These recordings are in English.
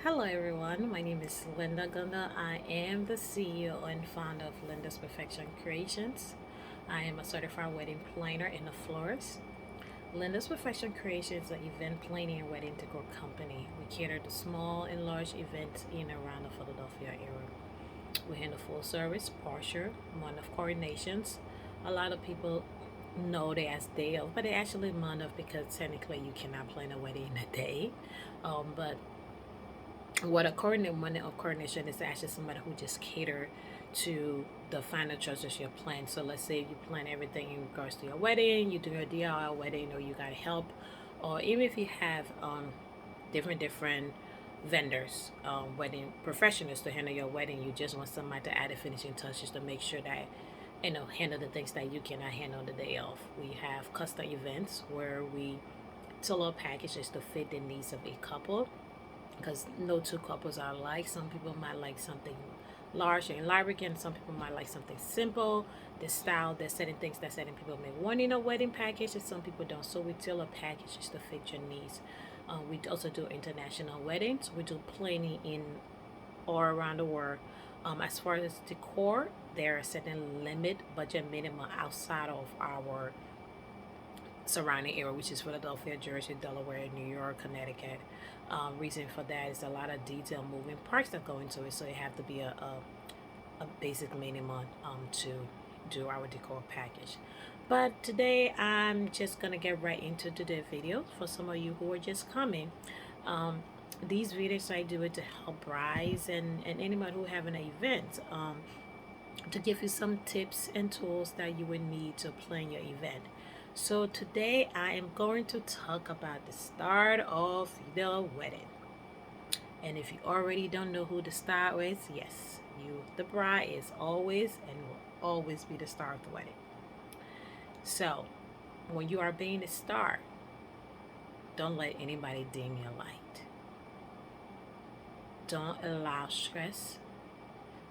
Hello everyone, my name is Linda Gunda. I am the CEO and founder of Linda's Perfection Creations. I am a certified wedding planner and a florist. Linda's Perfection Creations is an event planning and wedding decor company. We cater to small and large events in and around the Philadelphia area. We handle full service, partial, month of coordinations. A lot of people know they as day of, but it actually month of because technically you cannot plan a wedding in a day. But what a coordinate one of coordination is actually somebody who just cater to the final choices you plan. So let's say you plan everything in regards to your wedding, you do your DIY wedding, or you got help, or even if you have different vendors, wedding professionals to handle your wedding, you just want somebody to add the finishing touches to make sure that handle the things that you cannot handle on the day of. We have custom events where we tailor packages to fit the needs of a couple because no two couples are alike. Some people might like something large and elaborate, and some people might like something simple. The style, there's certain things that certain people may want in a wedding package, and some people don't. So we tailor packages to fit your needs. We also do international weddings. We do planning in all around the world. As far as decor, there are certain limit budget minimum outside of our surrounding area, which is Philadelphia, Jersey, Delaware, New York, Connecticut. Reason for that is a lot of detail moving parts that go into it, so it have to be a basic minimum to do our decor package. But today I'm just gonna get right into the video for some of you who are just coming. Um, these videos I do it to help brides and anyone who having an event. To give you some tips and tools that you would need to plan your event. So today I am going to talk about the start of the wedding. And if you already don't know who the star is, yes, you, the bride, is always and will always be the star of the wedding. So when you are being a star, don't let anybody dim your light. Don't allow stress.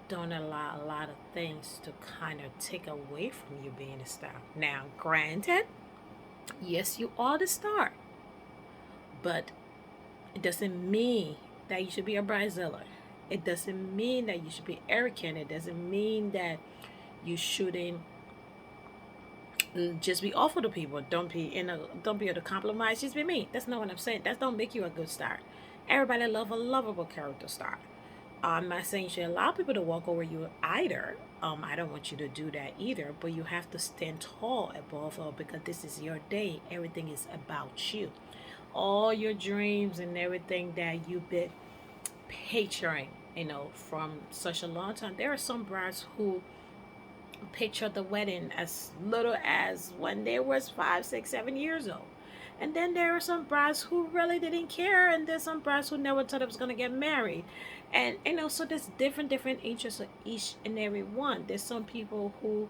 Don't allow a lot of things to kind of take away from you being a star. Now, granted, yes, you are the star, but it doesn't mean that you should be a bridezilla. It doesn't mean that you should be arrogant. It doesn't mean that you shouldn't just be awful to people. Don't be able to compromise. Just be me. That's not what I'm saying. That don't make you a good star. Everybody love a lovable character star. I'm not saying you should allow people to walk over you either. I don't want you to do that either, but you have to stand tall above all because this is your day. Everything is about you. All your dreams and everything that you've been picturing, from such a long time. There are some brides who picture the wedding as little as when they was 5, 6, 7 years old. And then there are some brides who really didn't care, and there's some brides who never thought it was gonna get married. And so there's different interests of each and every one. There's some people who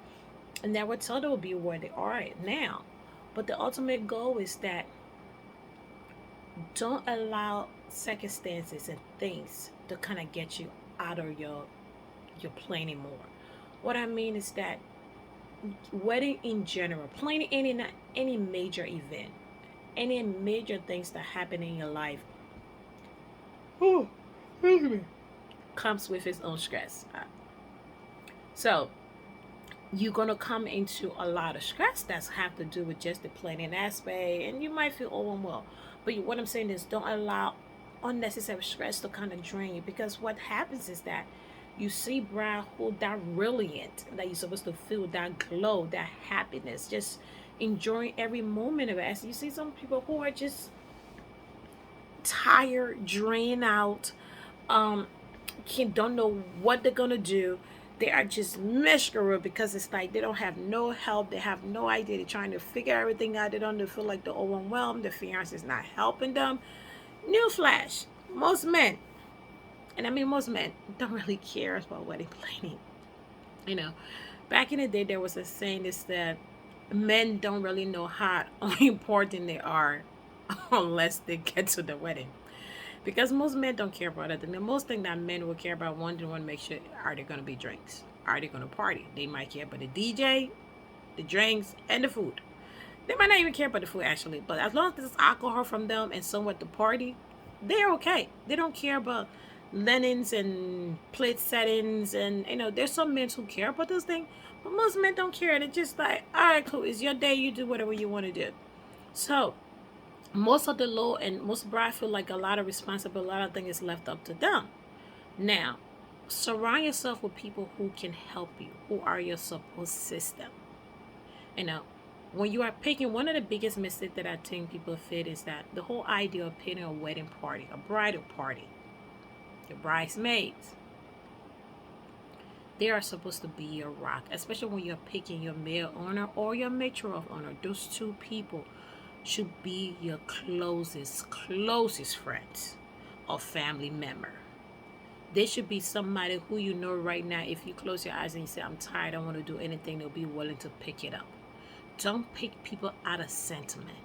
never thought they would be where they are now. But the ultimate goal is that don't allow circumstances and things to kind of get you out of your planning more. What I mean is that wedding in general, planning any major event, any major things that happen in your life, oh, comes with its own stress. So you're gonna come into a lot of stress that's have to do with just the planning aspect, and you might feel overwhelmed. But what I'm saying is, don't allow unnecessary stress to kind of drain you, because what happens is that you see bride who that brilliant that you're supposed to feel, that glow, that happiness, just enjoying every moment of it. As you see some people who are just tired, drained out, don't know what they're gonna do. They are just miserable because it's like they don't have no help. They have no idea. They're trying to figure everything out. They don't feel like they're overwhelmed. The fiance is not helping them. Newsflash: most men, and I mean most men, don't really care about wedding planning. You know, back in the day, there was a saying is that men don't really know how important they are unless they get to the wedding. Because most men don't care about it. The most thing that men will care about, one, they want to make sure, are there going to be drinks? Are they going to party? They might care about the DJ, the drinks, and the food. They might not even care about the food actually, but as long as there's alcohol from them and somewhat the party, they're okay. They don't care about linens and plate settings, and there's some men who care about those things, but most men don't care. They're just like, all right, cool, it's your day, you do whatever you want to do. So most of the law and most brides feel like a lot of responsibility, a lot of things is left up to them. Now, surround yourself with people who can help you, who are your support system. You know, when you are picking, one of the biggest mistakes that I think people fit is that the whole idea of picking a wedding party, a bridal party, your bridesmaids, they are supposed to be your rock, especially when you're picking your male owner or your matriarch owner. Those two people should be your closest friends or family member. They should be somebody who you know right now, if you close your eyes and you say, I'm tired, I don't want to do anything, they'll be willing to pick it up. Don't pick people out of sentiment.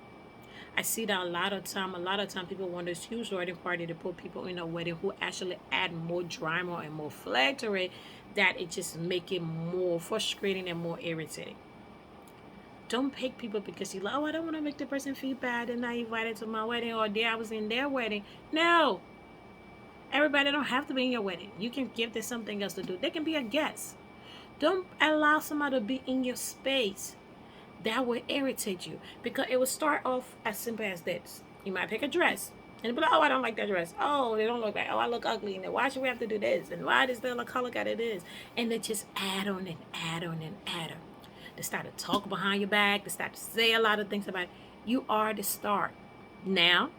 I see that a lot of time people want this huge wedding party to put people in a wedding who actually add more drama and more flag to it, that it just make it more frustrating and more irritating. Don't pick people because you like, oh, I don't want to make the person feel bad and not invited to my wedding, or I was in their wedding. No. Everybody don't have to be in your wedding. You can give them something else to do. They can be a guest. Don't allow somebody to be in your space. That will irritate you, because it will start off as simple as this. You might pick a dress and be like, oh, I don't like that dress. Oh, they don't look like, oh, I look ugly in it. Why should we have to do this? And why does the color got it is? And they just add on and add on and add on. They start to talk behind your back. They start to say a lot of things about it. You are the start. Now,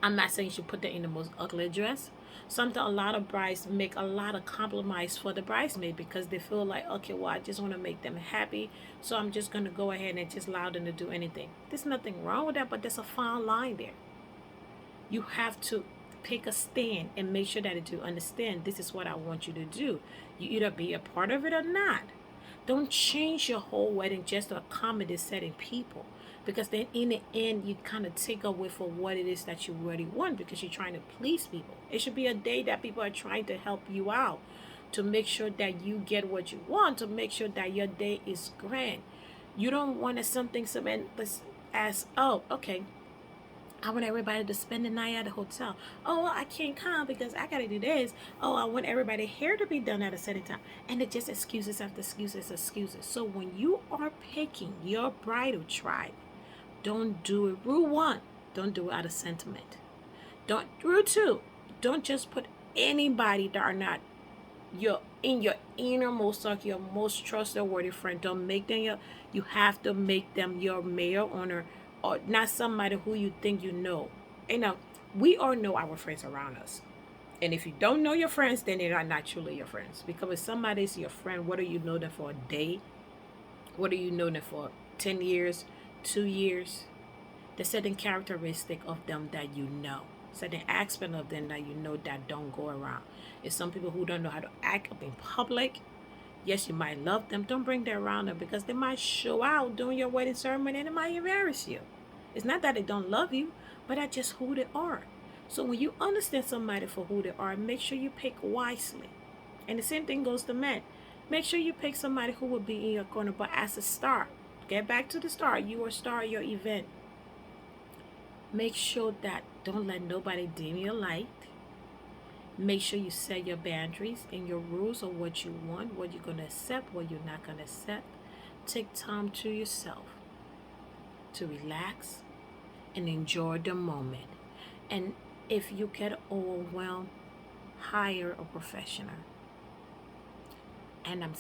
I'm not saying you should put that in the most ugly dress. Sometimes a lot of brides make a lot of compromise for the bridesmaid because they feel like, okay, well, I just want to make them happy, so I'm just going to go ahead and just allow them to do anything. There's nothing wrong with that, but there's a fine line there. You have to pick a stand and make sure that you understand, this is what I want you to do. You either be a part of it or not. Don't change your whole wedding just to accommodate certain people, because then in the end you kind of take away for what it is that you really want, because you're trying to please people. It should be a day that people are trying to help you out, to make sure that you get what you want, to make sure that your day is grand. You don't want something as, oh, okay, I want everybody to spend the night at the hotel. Oh, I can't come because I gotta do this. Oh, I want everybody hair to be done at a certain time. And it's just excuses after excuses. So when you are picking your bridal tribe, don't do it. Rule 1, don't do it out of sentiment. Rule 2, don't just put anybody that are not in your innermost circle, your most trustworthy friend. Don't make them you have to make them your male owner, or not somebody who you think you know. We all know our friends around us. And if you don't know your friends, then they are not truly your friends. Because if somebody's your friend, whether you know them for a day, whether you know them for 10 years, 2 years, there's certain characteristic of them that you know. Certain aspect of them that you know that don't go around. It's some people who don't know how to act up in public. Yes, you might love them. Don't bring them around them, because they might show out during your wedding ceremony and it might embarrass you. It's not that they don't love you, but that's just who they are. So when you understand somebody for who they are, make sure you pick wisely. And the same thing goes to men. Make sure you pick somebody who will be in your corner, but as a star. Get back to the star. You are a star of your event. Make sure that don't let nobody dim your light. Make sure you set your boundaries and your rules of what you want, what you're going to accept, what you're not going to accept. Take time to yourself to relax and enjoy the moment. And if you get overwhelmed, hire a professional. And I'm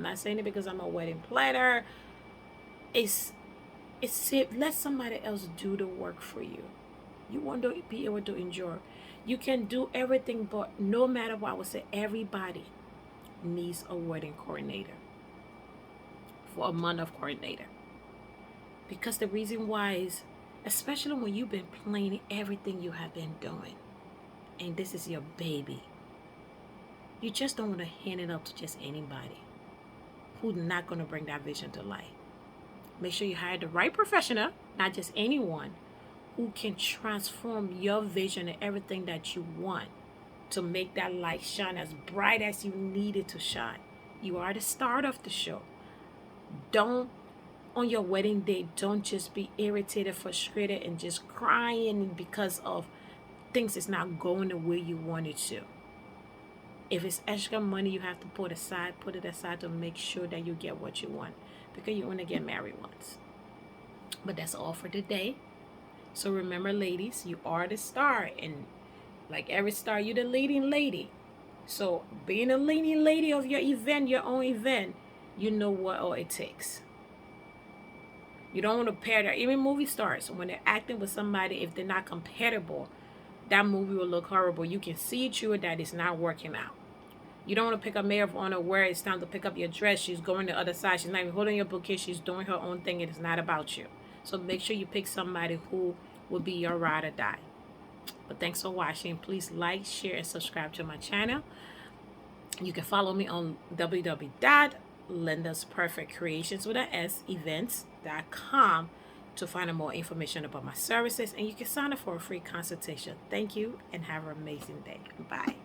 not saying it because I'm a wedding planner. It's let somebody else do the work for you. You want to be able to enjoy. You can do everything, but no matter what, I would say everybody needs a wedding coordinator, for a month of coordinator. Because the reason why is, especially when you've been planning everything you have been doing, and this is your baby, you just don't want to hand it up to just anybody who's not going to bring that vision to life. Make sure you hire the right professional, not just anyone, who can transform your vision and everything that you want to make that light shine as bright as you need it to shine. You are the start of the show. Don't, on your wedding day, don't just be irritated, frustrated, and just crying because of things is not going the way you want it to. If it's extra money you have to put it aside to make sure that you get what you want, because you only get married once. But that's all for today. So remember, ladies, you are the star, and like every star, you're the leading lady. So being a leading lady of your event, your own event, you know what all it takes. You don't want to pair that. Even movie stars, when they're acting with somebody, if they're not compatible, that movie will look horrible. You can see through it that it's not working out. You don't want to pick up maid of honor where it's time to pick up your dress. She's going the other side. She's not even holding your bouquet. She's doing her own thing. It is not about you. So make sure you pick somebody who will be your ride or die. But thanks for watching. Please like, share, and subscribe to my channel. You can follow me on www.lyndaperfect.creationseven.com to find out more information about my services, and you can sign up for a free consultation. Thank you and have an amazing day. Bye.